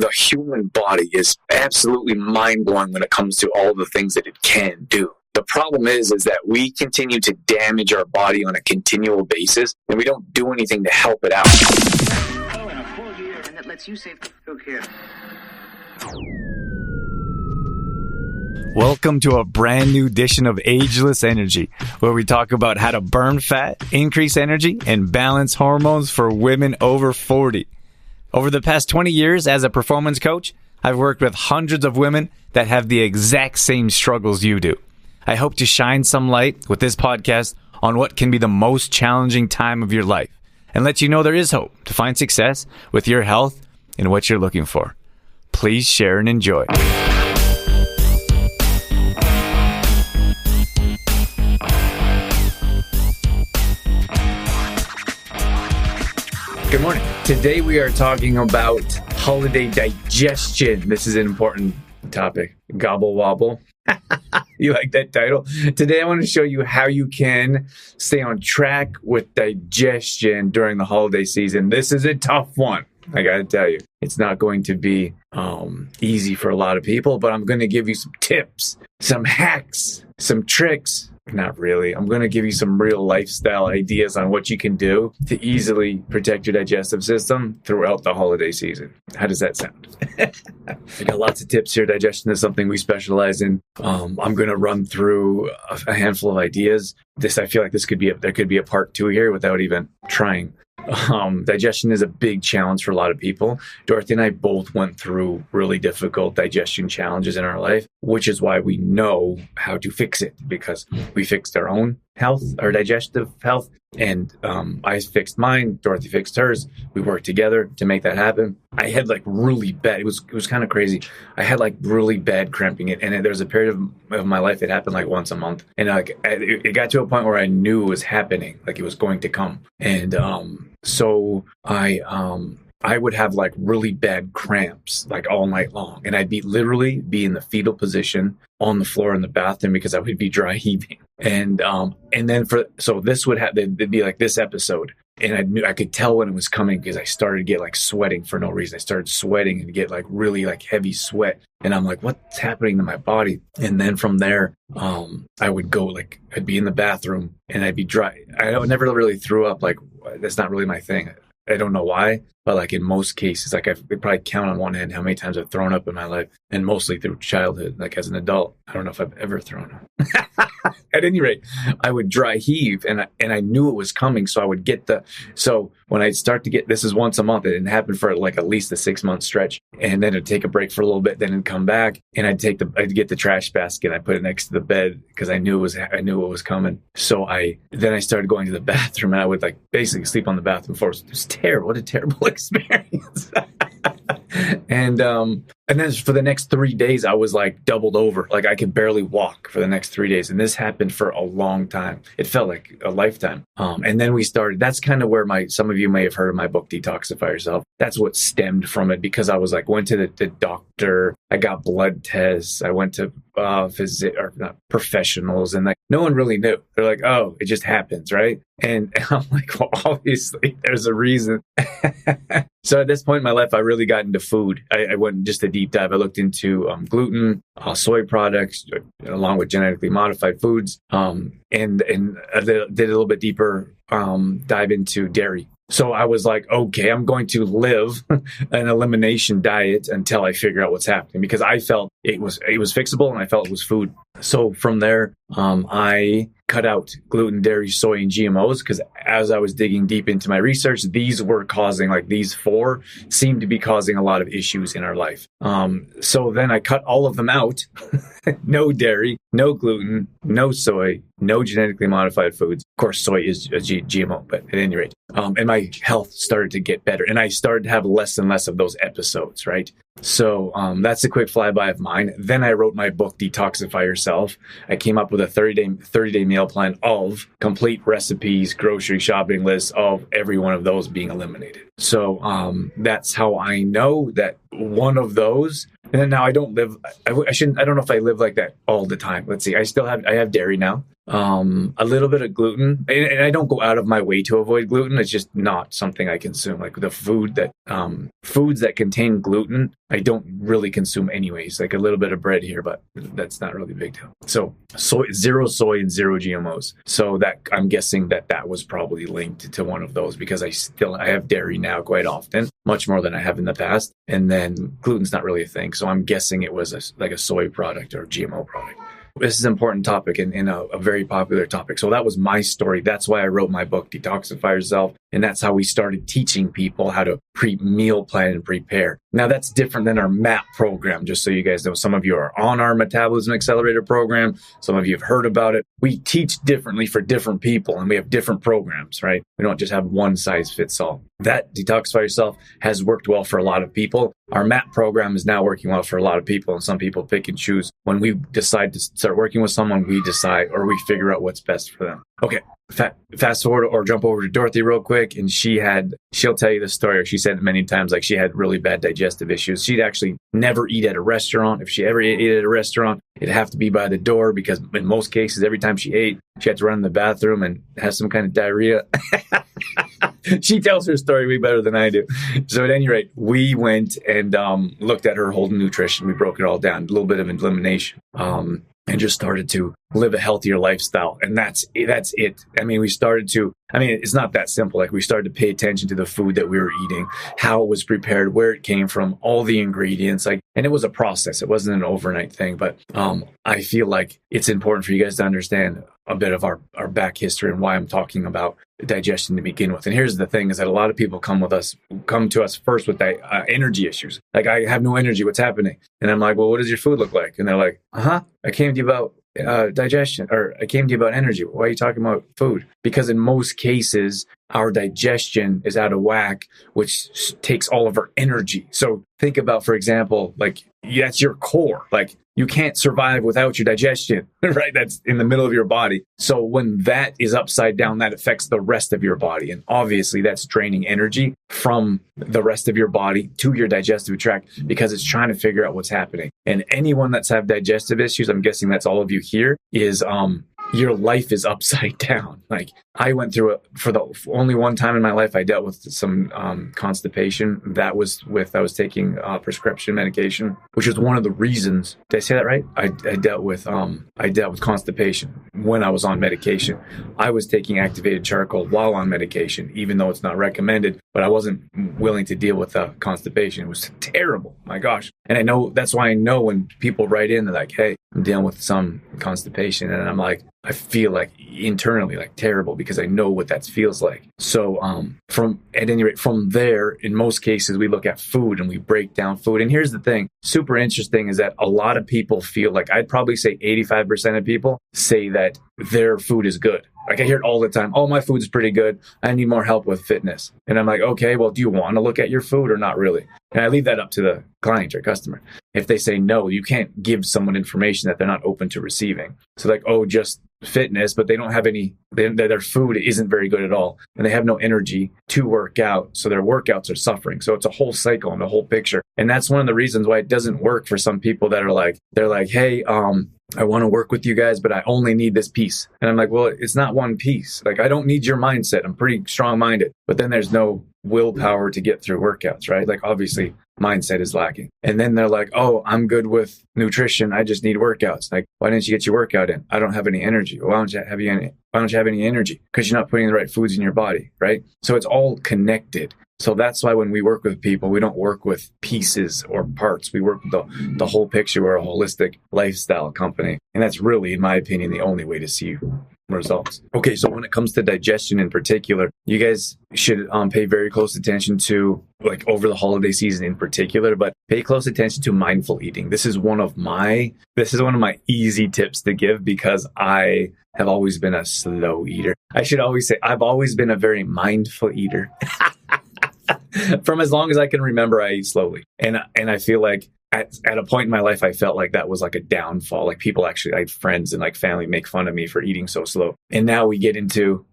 the human body is absolutely mind-blowing when it comes to all the things that it can do. The problem is that we continue to damage our body on a continual basis, and we don't do anything to help it out. And that lets you save. Look here. Welcome to a brand new edition of Ageless Energy, where we talk about how to burn fat, increase energy, and balance hormones for women over 40. Over the past 20 years as a performance coach, I've worked with hundreds of women that have the exact same struggles you do. I hope to shine some light with this podcast on what can be the most challenging time of your life and let you know there is hope to find success with your health and what you're looking for. Please share and enjoy. Good morning. Today we are talking about holiday digestion. This is an important topic. Gobble, wobble. You like that title? Today I want to show you how you can stay on track with digestion during the holiday season. This is a tough one. I got to tell you, it's not going to be easy for a lot of people, but I'm going to give you some tips, some hacks, some tricks. Not really. I'm going to give you some real lifestyle ideas on what you can do to easily protect your digestive system throughout the holiday season. How does that sound? I got lots of tips here. Digestion is something we specialize in. I'm going to run through a handful of ideas. I feel like there could be a part 2 here without even trying. Digestion is a big challenge for a lot of people. Dorothy and I both went through really difficult digestion challenges in our life, which is why we know how to fix it, because we fixed our own health, our digestive health, and I fixed mine, Dorothy fixed hers. We worked together to make that happen. I had like really bad, it was kind of crazy. I had like really bad cramping, and there was a period of my life it happened like once a month, and like it got to a point where I knew it was happening, like it was going to come, and so I would have like really bad cramps like all night long, and I'd literally be in the fetal position on the floor in the bathroom because I would be dry heaving. And then this would happen, it'd be like this episode. And I could tell when it was coming because I started to get like sweating for no reason. I started sweating and get like really like heavy sweat. And I'm like, what's happening to my body? And then from there, I would go like, I'd be in the bathroom and I'd be dry. I never really threw up. Like, that's not really my thing. I don't know why, but like in most cases, like I could probably count on one hand how many times I've thrown up in my life, and mostly through childhood. Like as an adult, I don't know if I've ever thrown up. At any rate, I would dry heave, and I knew it was coming, so I would get so when I'd start to get, this is once a month, it didn't happen for like at least a 6-month stretch, and then it'd take a break for a little bit, then it'd come back, and I'd get the trash basket, I'd put it next to the bed because I knew it was coming. So then I started going to the bathroom, and I would like basically sleep on the bathroom floor. It was terrible. What a terrible experience. And then for the next 3 days, I was like doubled over. Like I could barely walk for the next 3 days. And this happened for a long time. It felt like a lifetime. And then that's kind of where some of you may have heard of my book, Detoxify Yourself. That's what stemmed from it, because I was like, went to the doctor, I got blood tests, I went to professionals, and like no one really knew. They're like, oh, it just happens, right? And I'm like, well, obviously there's a reason. So at this point in my life, I really got into food. I went just a deep dive. I looked into gluten, soy products, along with genetically modified foods, and I did a little bit deeper dive into dairy. So I was like, okay, I'm going to live an elimination diet until I figure out what's happening, because I felt it was fixable, and I felt it was food. So from there, I cut out gluten, dairy, soy, and GMOs, because as I was digging deep into my research, these 4 seemed to be causing a lot of issues in our life. So then I cut all of them out. No dairy, no gluten, no soy, no genetically modified foods. Of course, soy is a GMO, but at any rate, and my health started to get better, and I started to have less and less of those episodes, right? So that's a quick flyby of mine. Then I wrote my book, Detoxify Yourself. I came up with a 30-day meal plan of complete recipes, grocery shopping lists of every one of those being eliminated. So that's how I know that one of those. And then now I don't know if I live like that all the time. Let's see. I have dairy now. a little bit of gluten. And I don't go out of my way to avoid gluten. It's just not something I consume. Like the foods that contain gluten, I don't really consume anyways. Like a little bit of bread here, but that's not really a big deal. So zero soy and zero GMOs. So that I'm guessing that was probably linked to one of those, because I have dairy now quite often, much more than I have in the past. And then gluten's not really a thing. So I'm guessing it was like a soy product or a GMO product. This is an important topic and a very popular topic. So that was my story. That's why I wrote my book, Detoxify Yourself. And that's how we started teaching people how to meal plan and prepare. Now, that's different than our MAP program, just so you guys know. Some of you are on our Metabolism Accelerator program. Some of you have heard about it. We teach differently for different people, and we have different programs, right? We don't just have one size fits all. That Detoxify Yourself has worked well for a lot of people. Our MAP program is now working well for a lot of people, and some people pick and choose. When we decide to start working with someone, we decide or we figure out what's best for them. Okay, fast forward or jump over to Dorothy real quick, and she'll tell you the story, or she said it many times, like she had really bad digestive issues. She'd actually never eat at a restaurant. If she ever ate at a restaurant, it'd have to be by the door, because in most cases, every time she ate, she had to run in the bathroom and have some kind of diarrhea. She tells her story way better than I do. So at any rate, we went and looked at her whole nutrition. We broke it all down, a little bit of elimination, and just started to live a healthier lifestyle. And that's it. I mean, it's not that simple. Like, we started to pay attention to the food that we were eating, how it was prepared, where it came from, all the ingredients. And it was a process. It wasn't an overnight thing. But I feel like it's important for you guys to understand a bit of our back history and why I'm talking about digestion to begin with. And here's the thing, is that a lot of people come to us first with energy issues. Like, I have no energy. What's happening? And I'm like, well, what does your food look like? And they're like, I came to you about digestion, or I came to you about energy. Why are you talking about food? Because in most cases, our digestion is out of whack, which takes all of our energy. So think about, for example, like, that's your core. Like, you can't survive without your digestion, right? That's in the middle of your body. So when that is upside down, that affects the rest of your body. And obviously that's draining energy from the rest of your body to your digestive tract, because it's trying to figure out what's happening. And anyone that's have digestive issues, I'm guessing that's all of you here, is your life is upside down. Like, I went through it for the only one time in my life. I dealt with some constipation. That was I was taking prescription medication, which is one of the reasons. Did I say that right? I dealt with constipation when I was on medication. I was taking activated charcoal while on medication, even though it's not recommended. But I wasn't willing to deal with constipation. It was terrible. My gosh. And I know, that's why I know when people write in, they're like, hey, I'm dealing with some constipation. And I'm like, I feel like internally like terrible, because I know what that feels like. So at any rate, from there, in most cases, we look at food and we break down food. And here's the thing, super interesting, is that a lot of people feel like, I'd probably say 85% of people say that their food is good. Like, I hear it all the time. Oh, my food's pretty good. I need more help with fitness. And I'm like, okay, well, do you want to look at your food or not really? And I leave that up to the client or customer. If they say no, you can't give someone information that they're not open to receiving. So like, oh, just fitness, but they don't have their food isn't very good at all. And they have no energy to work out. So their workouts are suffering. So it's a whole cycle and a whole picture. And that's one of the reasons why it doesn't work for some people that are like, they're like, hey, I want to work with you guys, but I only need this piece. And I'm like, well, it's not one piece. Like, I don't need your mindset. I'm pretty strong-minded. But then there's no willpower to get through workouts, right? Like, obviously, mindset is lacking. And then they're like, oh, I'm good with nutrition. I just need workouts. Like, why didn't you get your workout in? I don't have any energy. Why don't you have any energy? Because you're not putting the right foods in your body, right? So it's all connected. So that's why when we work with people, we don't work with pieces or parts. We work with the whole picture. We're a holistic lifestyle company. And that's really, in my opinion, the only way to see results. Okay, so when it comes to digestion in particular, you guys should pay very close attention to, like, over the holiday season in particular, but pay close attention to mindful eating. This is one of my easy tips to give, because I have always been a slow eater. I should always say I've always been a very mindful eater. From as long as I can remember, I eat slowly. And I feel like at a point in my life, I felt like that was like a downfall. Like, people actually, I had friends and like family make fun of me for eating so slow. And now we get into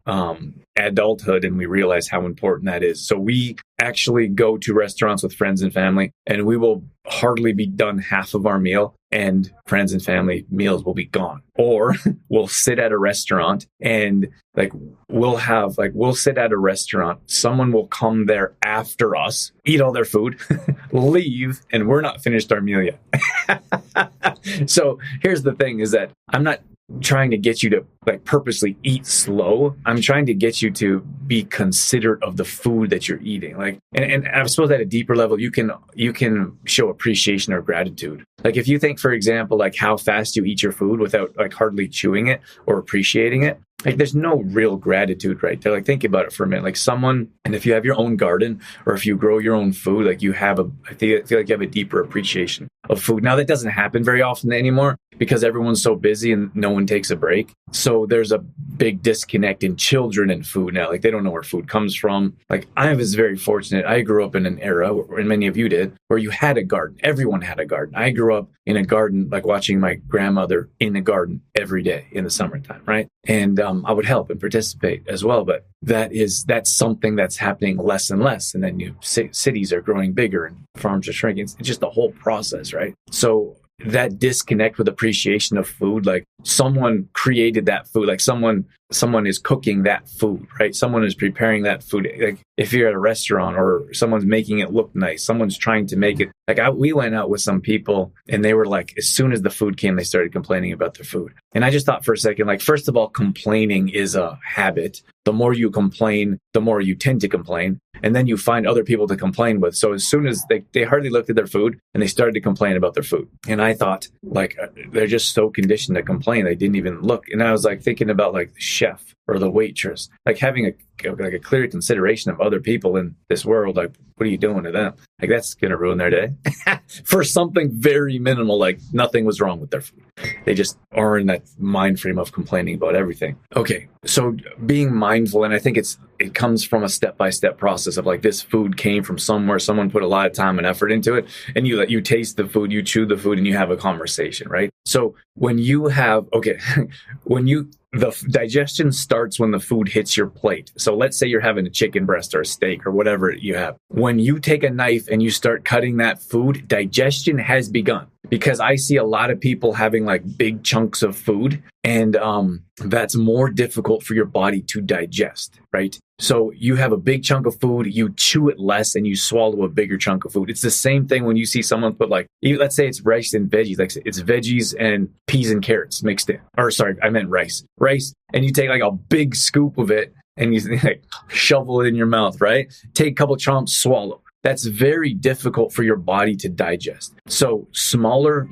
adulthood and we realize how important that is. So we actually go to restaurants with friends and family, and we will hardly be done half of our meal and friends and family meals will be gone. Or we'll sit at a restaurant and we'll sit at a restaurant. Someone will come there after us, eat all their food, leave, and we're not finished our meal yet. So here's the thing is that I'm not trying to get you to purposely eat slow. I'm trying to get you to be considerate of the food that you're eating. And I suppose at a deeper level, you can show appreciation or gratitude. If you think, for example, how fast you eat your food without hardly chewing it or appreciating it, there's no real gratitude right there. Think about it for a minute. And if you have your own garden or if you grow your own food, I feel like you have a deeper appreciation of food. Now, that doesn't happen very often anymore because everyone's so busy and no one takes a break. So there's a big disconnect in children and food now. They don't know where food comes from. I was very fortunate. I grew up in an era, and many of you did, where you had a garden. Everyone had a garden. I grew up in a garden, watching my grandmother in the garden every day in the summertime, right? And I would help and participate as well. But that's something that's happening less and less. And then cities are growing bigger and farms are shrinking. It's just the whole process, right? So that disconnect with appreciation of food, someone created that food, someone is cooking that food, right? Someone is preparing that food. If you're at a restaurant or someone's making it look nice, someone's trying to make it. We went out with some people and they were as soon as the food came, they started complaining about their food. And I just thought for a second, first of all, complaining is a habit. The more you complain, the more you tend to complain. And then you find other people to complain with. So as soon as they hardly looked at their food and they started to complain about their food. And I thought, they're just so conditioned to complain. They didn't even look. And I was thinking about the chef or the waitress, having a clear consideration of other people in this world. What are you doing to them? That's going to ruin their day for something very minimal. Nothing was wrong with their food. They just are in that mind frame of complaining about everything. Okay. So being mindful, and I think it comes from a step-by-step process of this food came from somewhere, someone put a lot of time and effort into it, and you taste the food, you chew the food, and you have a conversation, right? So when you have, the digestion starts when the food hits your plate. So let's say you're having a chicken breast or a steak or whatever you have. When you take a knife and you start cutting that food, digestion has begun. Because I see a lot of people having big chunks of food, and that's more difficult for your body to digest, right? So you have a big chunk of food, you chew it less, and you swallow a bigger chunk of food. It's the same thing when you see someone put let's say it's rice and veggies, it's veggies and peas and carrots mixed in. Or sorry, I meant rice. Rice, and you take a big scoop of it and you shovel it in your mouth, right? Take a couple chomps, swallow. That's very difficult for your body to digest. So smaller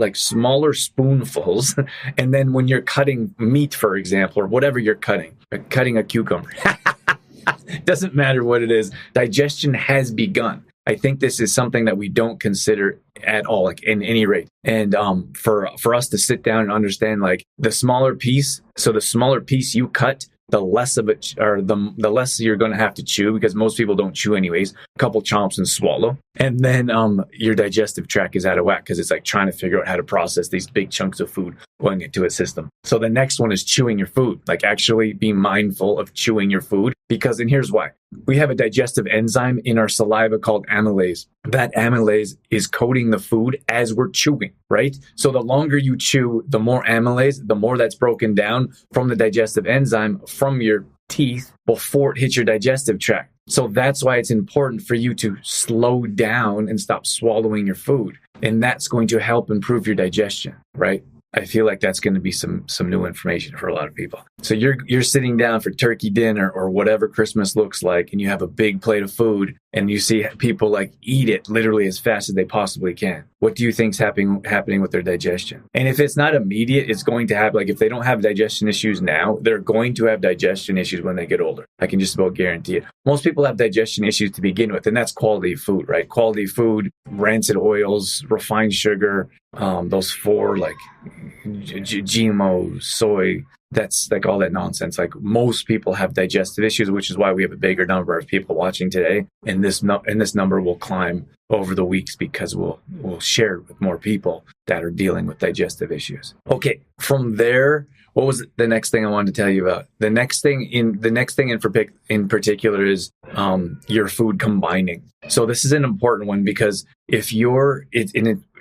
spoonfuls. And then when you're cutting meat, for example, or whatever you're cutting a cucumber, doesn't matter what it is, digestion has begun. I think this is something that we don't consider at all, in any rate. And for us to sit down and understand, the smaller piece, so the smaller piece you cut, the less of it, or the less you're going to have to chew, because most people don't chew anyways. A couple chomps and swallow. And then your digestive tract is out of whack because it's trying to figure out how to process these big chunks of food going into a system. So the next one is chewing your food, actually be mindful of chewing your food, and here's why. We have a digestive enzyme in our saliva called amylase. That amylase is coating the food as we're chewing, right? So the longer you chew, the more amylase, the more that's broken down from the digestive enzyme from your teeth before it hits your digestive tract. So that's why it's important for you to slow down and stop swallowing your food. And that's going to help improve your digestion, right? I feel like that's going to be some new information for a lot of people. So you're sitting down for turkey dinner or whatever Christmas looks like, and you have a big plate of food, and you see people eat it literally as fast as they possibly can. What do you think's happening with their digestion? And if it's not immediate, it's going to have if they don't have digestion issues now, they're going to have digestion issues when they get older. I can just about guarantee it. Most people have digestion issues to begin with, and that's quality of food, right? Quality food, rancid oils, refined sugar, those four GMO, soy, that's all that nonsense. Most people have digestive issues, which is why we have a bigger number of people watching today. And this number will climb over the weeks because we'll share it with more people that are dealing with digestive issues. Okay, from there, what was the next thing I wanted to tell you about? The next thing in particular is your food combining. So this is an important one because if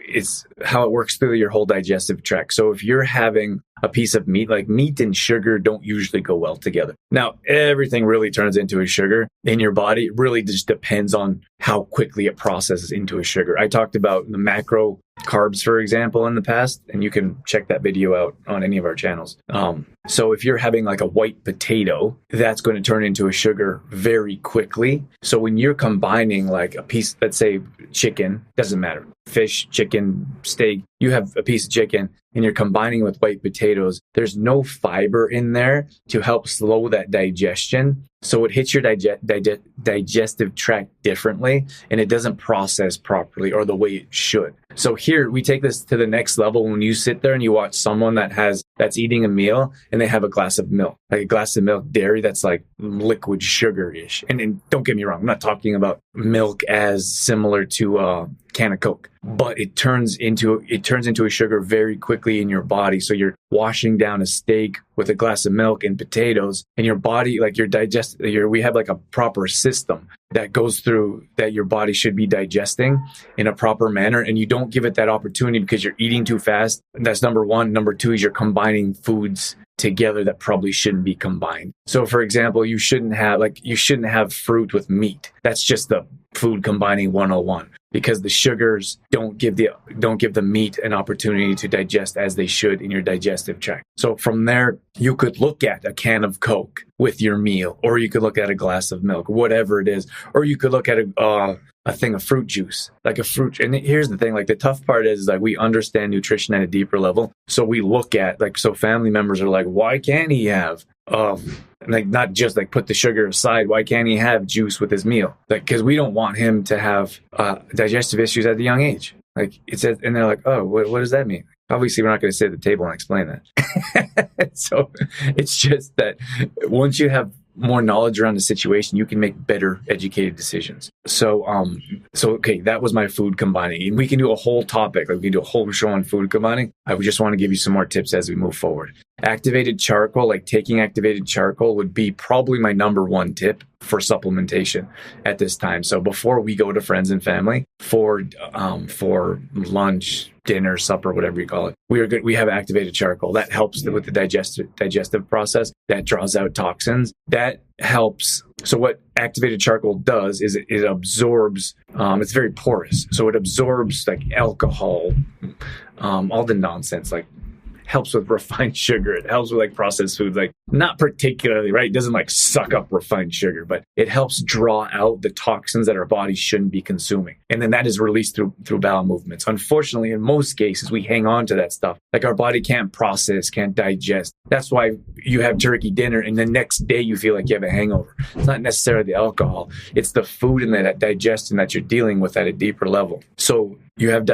it's how it works through your whole digestive tract. So if you're having a piece of meat, like meat and sugar don't usually go well together. Now, everything really turns into a sugar in your body. It really just depends on how quickly it processes into a sugar. I talked about the macro carbs, for example, in the past, and you can check that video out on any of our channels. So if you're having like a white potato, that's going to turn into a sugar very quickly. So when you're combining like a piece, let's say chicken, doesn't matter, fish, chicken, steak, you have a piece of chicken and you're combining with white potatoes, there's no fiber in there to help slow that digestion. So it hits your digestive tract differently and it doesn't process properly or the way it should. So here we take this to the next level. When you sit there and you watch someone that's eating a meal and they have a glass of milk, like a glass of milk dairy that's like liquid sugar-ish. And don't get me wrong, I'm not talking about milk as similar to a can of Coke, but it turns into a sugar very quickly in your body. So you're washing down a steak with a glass of milk and potatoes, and your body, like we have like a proper system that goes through that your body should be digesting in a proper manner, and you don't give it that opportunity because you're eating too fast. That's number one. Number two is you're combining foods together that probably shouldn't be combined. So for example, you shouldn't have fruit with meat. That's just the food combining 101, because the sugars don't give the meat an opportunity to digest as they should in your digestive tract. So from there, you could look at a can of Coke with your meal, or you could look at a glass of milk, whatever it is, or you could look at a thing of fruit juice, like a fruit. And here's the thing, like the tough part is like we understand nutrition at a deeper level. So we look at so family members are like, why can't he have, like not just like put the sugar aside, why can't he have juice with his meal? Like, cause we don't want him to have digestive issues at a young age. Like it says, and they're like, oh, what does that mean? Obviously, we're not going to sit at the table and explain that. So it's just that once you have more knowledge around the situation, you can make better educated decisions. So okay, that was my food combining. And we can do a whole topic, like we can do a whole show on food combining. I would just want to give you some more tips as we move forward. Activated charcoal, like taking activated charcoal would be probably my number one tip for supplementation at this time. So before we go to friends and family for lunch, dinner, supper, whatever you call it, we have activated charcoal. That helps with the digestive process. That draws out toxins. That helps. So what activated charcoal does is it absorbs, it's very porous. So it absorbs like alcohol, all the nonsense, like helps with refined sugar. It helps with like processed foods, like not particularly, right? It doesn't like suck up refined sugar, but it helps draw out the toxins that our body shouldn't be consuming. And then that is released through bowel movements. Unfortunately, in most cases, we hang on to that stuff. Like our body can't process, can't digest. That's why you have turkey dinner and the next day you feel like you have a hangover. It's not necessarily the alcohol. It's the food and that digestion that you're dealing with at a deeper level. So you have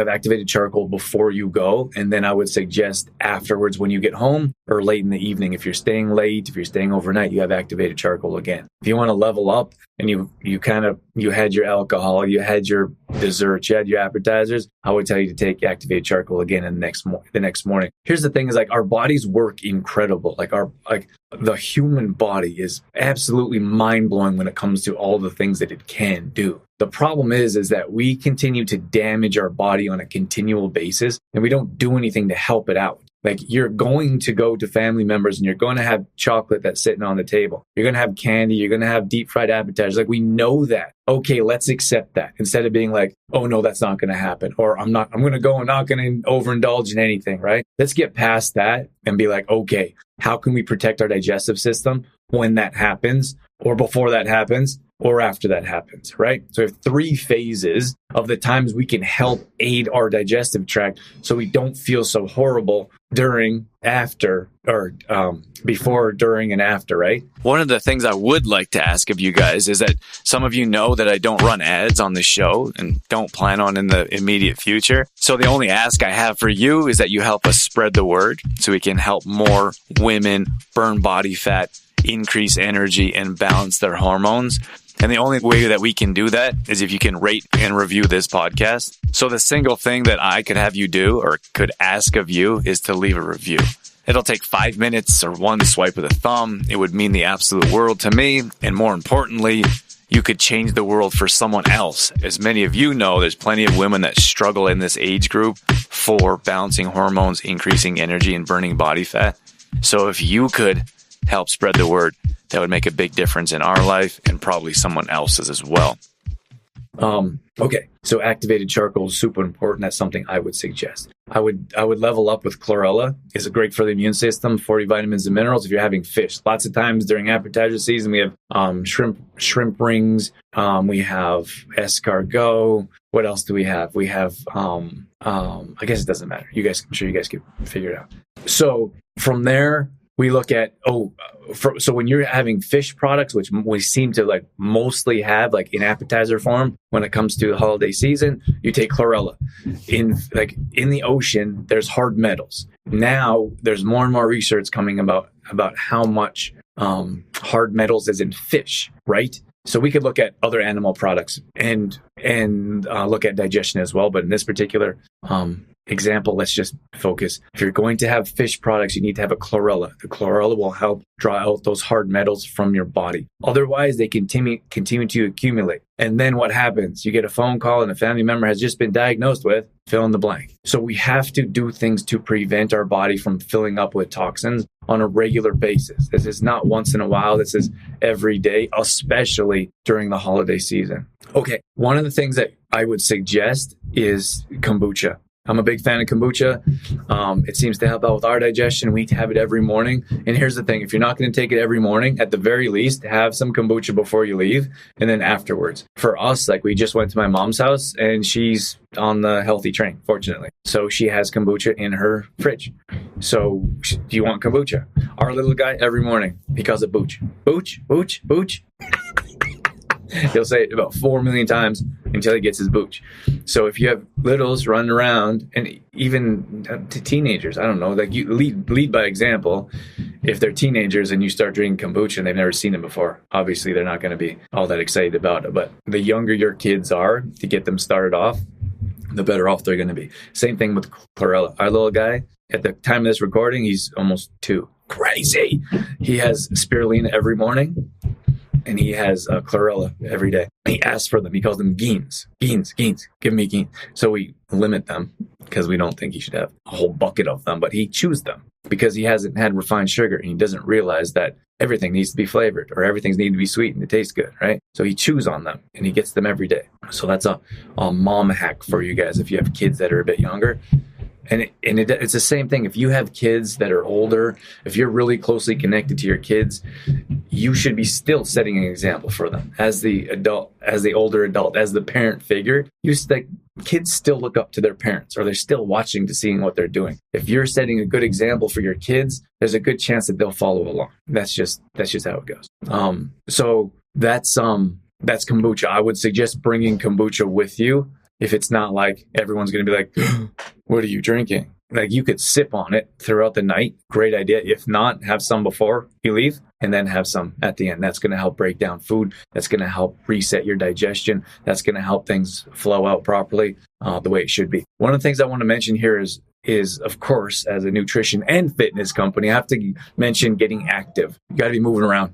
activated charcoal before you go, and then I would suggest afterwards when you get home or late in the evening. If you're staying late, if you're staying overnight, you have activated charcoal again. If you want to level up and you had your alcohol, you had your desserts, you had your appetizers, I would tell you to take activated charcoal again in the next morning. Here's the thing: is like our bodies work incredible. Like the human body is absolutely mind blowing when it comes to all the things that it can do. The problem is that we continue to damage our body on a continual basis and we don't do anything to help it out. Like you're going to go to family members and you're going to have chocolate that's sitting on the table. You're going to have candy. You're going to have deep fried appetizers. Like we know that. Okay, let's accept that instead of being like, oh no, that's not going to happen. Or I'm going to go and not going to overindulge in anything, right? Let's get past that and be like, okay, how can we protect our digestive system when that happens or before that happens? Or after that happens, right? So we have 3 phases of the times we can help aid our digestive tract so we don't feel so horrible during, after, or before, during, and after, right? One of the things I would like to ask of you guys is that some of you know that I don't run ads on the show and don't plan on in the immediate future. So the only ask I have for you is that you help us spread the word so we can help more women burn body fat, increase energy, and balance their hormones. And the only way that we can do that is if you can rate and review this podcast. So the single thing that I could have you do or could ask of you is to leave a review. It'll take 5 minutes or one swipe of the thumb. It would mean the absolute world to me. And more importantly, you could change the world for someone else. As many of you know, there's plenty of women that struggle in this age group for balancing hormones, increasing energy, and burning body fat. So if you could help spread the word, that would make a big difference in our life and probably someone else's as well. Okay, so activated charcoal is super important. That's something I would suggest. I would level up with chlorella. It's great for the immune system, 40 vitamins and minerals. If you're having fish, lots of times during appetizer season, we have shrimp rings. We have escargot. What else do we have? We have I guess it doesn't matter. I'm sure you guys can figure it out. So from there, we look at, so when you're having fish products, which we seem to like mostly have like in appetizer form, when it comes to the holiday season, you take chlorella. In the ocean, there's hard metals. Now there's more and more research coming about how much hard metals is in fish, right? So we could look at other animal products and look at digestion as well. But in this particular example, let's just focus. If you're going to have fish products, you need to have a chlorella. The chlorella will help draw out those hard metals from your body. Otherwise, they continue to accumulate. And then what happens? You get a phone call and a family member has just been diagnosed with fill in the blank. So we have to do things to prevent our body from filling up with toxins on a regular basis. This is not once in a while. This is every day, especially during the holiday season. Okay, one of the things that I would suggest is kombucha. I'm a big fan of kombucha. It seems to help out with our digestion. We have it every morning. And here's the thing. If you're not going to take it every morning, at the very least, have some kombucha before you leave and then afterwards. For us, like we just went to my mom's house and she's on the healthy train, fortunately. So she has kombucha in her fridge. So do you want kombucha? Our little guy, every morning, he calls it booch. Booch, booch, booch. He'll say it about 4 million times until he gets his booch. So if you have littles running around, and even to teenagers, I don't know, like you lead by example. If they're teenagers and you start drinking kombucha and they've never seen it before, obviously they're not going to be all that excited about it. But the younger your kids are, to get them started off, the better off they're going to be. Same thing with chlorella. Our little guy, at the time of this recording, he's almost 2. Crazy. He has spirulina every morning. And he has chlorella every day. He asks for them. He calls them geens. Geens. Give me geens. So we limit them because we don't think he should have a whole bucket of them. But he chews them because he hasn't had refined sugar. And he doesn't realize that everything needs to be flavored or everything needs to be sweet and it tastes good, right? So he chews on them and he gets them every day. So that's a mom hack for you guys if you have kids that are a bit younger. And it's the same thing. If you have kids that are older, if you're really closely connected to your kids, you should be still setting an example for them as the adult, as the older adult, as the parent figure. Kids still look up to their parents, or they're still watching to seeing what they're doing. If you're setting a good example for your kids, there's a good chance that they'll follow along. That's just how it goes. So that's kombucha. I would suggest bringing kombucha with you. If it's not like everyone's going to be like, what are you drinking? Like you could sip on it throughout the night. Great idea. If not, have some before you leave and then have some at the end. That's going to help break down food. That's going to help reset your digestion. That's going to help things flow out properly the way it should be. One of the things I want to mention here is of course, as a nutrition and fitness company, I have to mention getting active. You got to be moving around.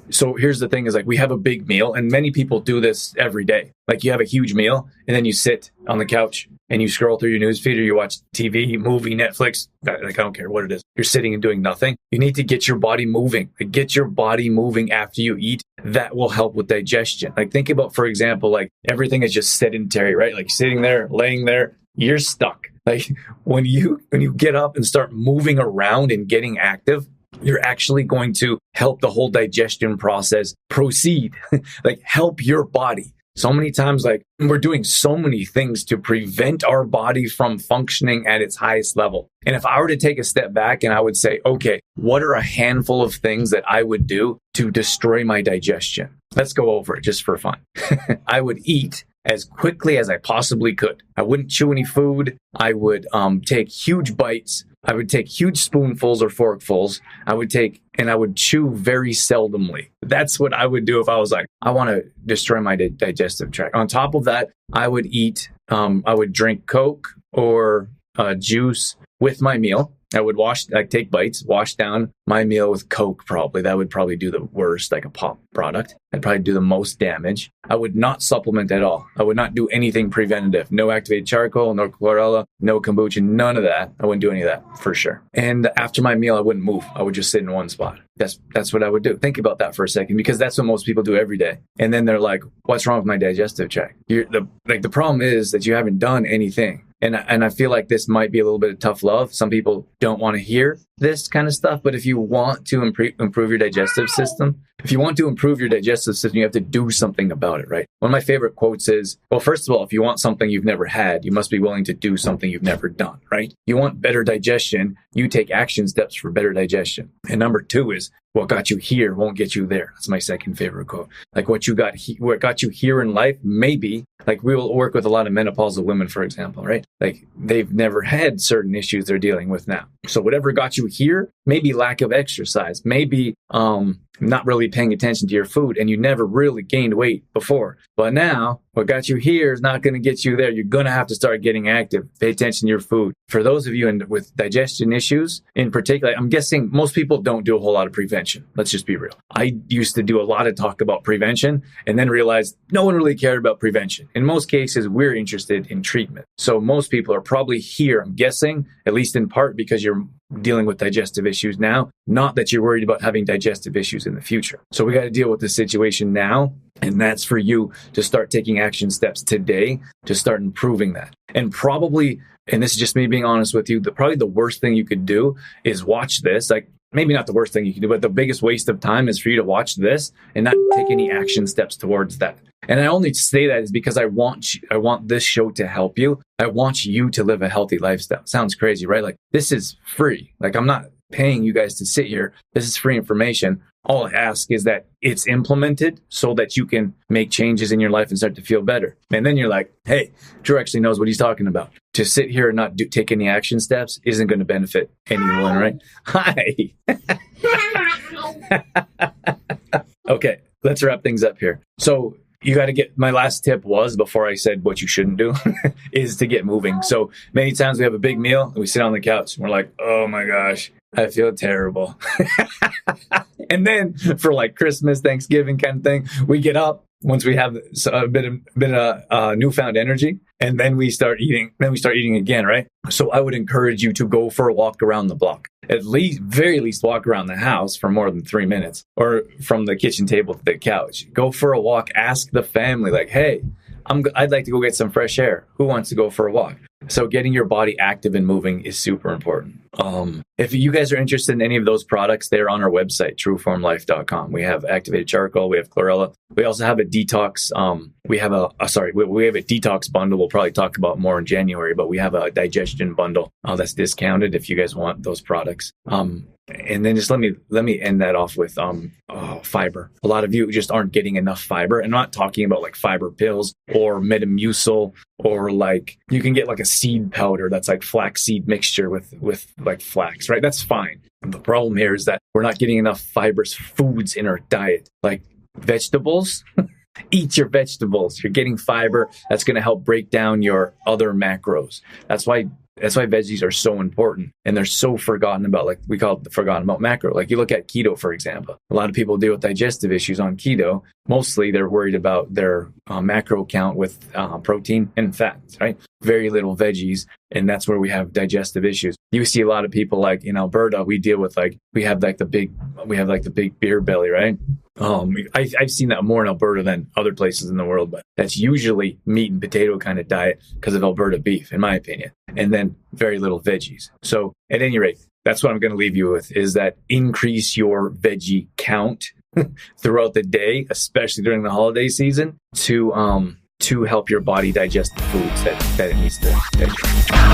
So here's the thing is we have a big meal and many people do this every day. Like you have a huge meal and then you sit on the couch and you scroll through your newsfeed or you watch TV, movie, Netflix. I don't care what it is. You're sitting and doing nothing. You need to get your body moving. Get your body moving after you eat. That will help with digestion. Think about, for example, everything is just sedentary, right? Like sitting there, laying there, you're stuck. When you get up and start moving around and getting active, you're actually going to help the whole digestion process proceed. Help your body. So many times, we're doing so many things to prevent our body from functioning at its highest level. And if I were to take a step back and I would say, okay, what are a handful of things that I would do to destroy my digestion? Let's go over it just for fun. I would eat as quickly as I possibly could. I wouldn't chew any food. I would take huge bites. I would take huge spoonfuls or forkfuls. I would chew very seldomly. That's what I would do if I was I want to destroy my digestive tract. On top of that, I would drink Coke or juice with my meal. I would take bites, wash down my meal with Coke probably. That would probably do the worst, like a pop product. I'd probably do the most damage. I would not supplement at all. I would not do anything preventative. No activated charcoal, no chlorella, no kombucha, none of that. I wouldn't do any of that for sure. And after my meal, I wouldn't move. I would just sit in one spot. That's what I would do. Think about that for a second, because that's what most people do every day. And then they're like, what's wrong with my digestive tract? The problem is that you haven't done anything. And I feel like this might be a little bit of tough love. Some people don't want to hear this kind of stuff. But if you want to improve your digestive system, you have to do something about it, right? One of my favorite quotes is, well, first of all, if you want something you've never had, you must be willing to do something you've never done, right? You want better digestion, you take action steps for better digestion. And number 2 is, what got you here won't get you there. That's my second favorite quote. Like what got you here in life, maybe, like we will work with a lot of menopausal women, for example, right? Like they've never had certain issues they're dealing with now. So whatever got you here, maybe lack of exercise, maybe not really paying attention to your food, and you never really gained weight before. But now what got you here is not going to get you there. You're going to have to start getting active. Pay attention to your food. For those of you with digestion issues in particular, I'm guessing most people don't do a whole lot of prevention. Let's just be real. I used to do a lot of talk about prevention and then realized no one really cared about prevention. In most cases, we're interested in treatment. So most people are probably here, I'm guessing, at least in part because you're dealing with digestive issues now, not that you're worried about having digestive issues in the future. So we got to deal with the situation now. And that's for you to start taking action steps today to start improving that. And probably, and this is just me being honest with you, probably the worst thing you could do is watch this. Like maybe not the worst thing you can do, but the biggest waste of time is for you to watch this and not take any action steps towards that. And I only say that is because I want this show to help you. I want you to live a healthy lifestyle. Sounds crazy, right? Like this is free. Like I'm not paying you guys to sit here. This is free information. All I ask is that it's implemented so that you can make changes in your life and start to feel better. And then you're like, hey, Drew actually knows what he's talking about. To sit here and not take any action steps isn't going to benefit anyone, right? Hi. Okay, let's wrap things up here. So you got to get, my last tip was, before I said what you shouldn't do, is to get moving. So many times we have a big meal and we sit on the couch and we're like, oh my gosh, I feel terrible. And then for like Christmas, Thanksgiving kind of thing, we get up once we have a bit of newfound energy, and then we start eating. Then we start eating again, right? So I would encourage you to go for a walk around the block. At least, very least, walk around the house for more than 3 minutes, or from the kitchen table to the couch. Go for a walk. Ask the family, like, hey, I'd like to go get some fresh air. Who wants to go for a walk? So getting your body active and moving is super important. If you guys are interested in any of those products, they're on our website, trueformlife.com. We have activated charcoal. We have chlorella. We also have a detox. We have a detox bundle. We'll probably talk about more in January, but we have a digestion bundle that's discounted if you guys want those products. And then just let me end that off with fiber. A lot of you just aren't getting enough fiber. And I'm not talking about like fiber pills or Metamucil, or like you can get like a seed powder that's like flaxseed mixture with like flax, right? That's fine. The problem here is that we're not getting enough fibrous foods in our diet, like vegetables. Eat your vegetables. You're getting fiber. That's going to help break down your other macros. That's why veggies are so important, and they're so forgotten about. Like we call it the forgotten about macro. Like you look at keto, for example. A lot of people deal with digestive issues on keto. Mostly they're worried about their macro count with protein and fats, right? Very little veggies. And that's where we have digestive issues. You see a lot of people like in Alberta, we deal with we have the big beer belly, right? I've seen that more in Alberta than other places in the world, but that's usually meat and potato kind of diet because of Alberta beef, in my opinion, and then very little veggies. So at any rate, that's what I'm going to leave you with, is that increase your veggie count throughout the day, especially during the holiday season, to help your body digest the foods that it needs to digest.